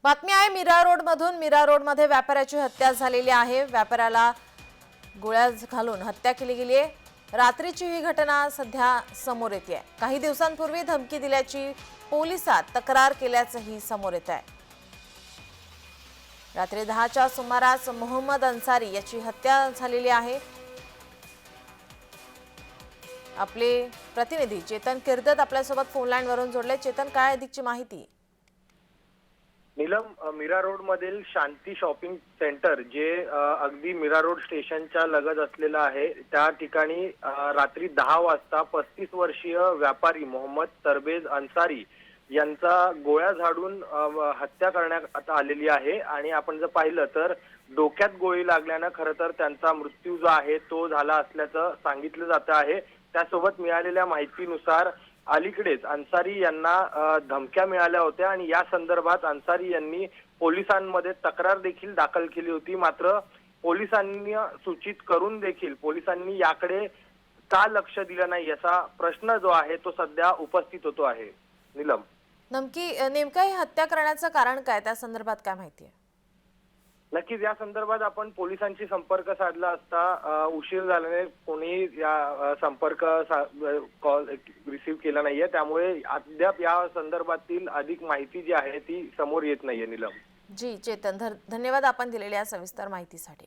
बातमी आहे मीरा रोड मधून। मीरा रोड मध्ये व्यापाऱ्याची हत्या झालेली आहे। व्यापाऱ्याला गोळ्या घालून हत्या केली गेली आहे। रात्रीची ही घटना सध्या समोर येते आहे। काही दिवसांपूर्वी धमकी दिल्याची पोलिसात तक्रार केल्याचंही समोर येत आहे। रात्री 10च्या सुमारास मोहम्मद अन्सारी याची हत्या झालेली आहे। आपले प्रतिनिधी चेतन किर्दत आपल्यासोबत फोन लाईन वरून जोडले। चेतन, काय अधिकची माहिती? नीलम, मीरा रोड मधील शांती शॉपिंग सेंटर जे अगदी मीरा रोड स्टेशनच्या लगत असलेलं आहे, त्या ठिकाणी रात्री 10 वाजता 35 वर्षीय व्यापारी मोहम्मद सरबेज अन्सारी यांचा गोळ्या झाडून हत्या करण्यात आलेली आहे। आणि आपण जर पाहिलं तर डोक्यात गोळी लागल्यानं खरं तर त्यांचा मृत्यू जो आहे तो झाला असल्याचं सांगितलं जात आहे। त्यासोबत मिळालेल्या माहितीनुसार अलीकडेच अन्सारी यांना धमक्या मिळाल्या होत्या आणि या संदर्भात अन्सारी यांनी पोलिसांमध्ये तक्रार देखील दाखल केली होती। मात्र पोलिसांनी सूचित करून देखील पोलिसांनी याकडे का लक्ष दिलं नाही याचा प्रश्न जो आहे तो सध्या उपस्थित होतो आहे। नीलम, नेमकं ही हत्या करण्याचं कारण काय, त्या संदर्भात काय माहिती आहे? नक्कीच या संदर्भात आपण पोलिसांशी संपर्क साधला असता उशीर झाल्याने कोणी या संपर्क कॉल रिसीव्ह केला नाहीये, त्यामुळे अद्याप या संदर्भातील अधिक माहिती जी आहे ती समोर येत नाहीये। नीलम जी चेतन, धन्यवाद आपण दिलेल्या सविस्तर माहितीसाठी।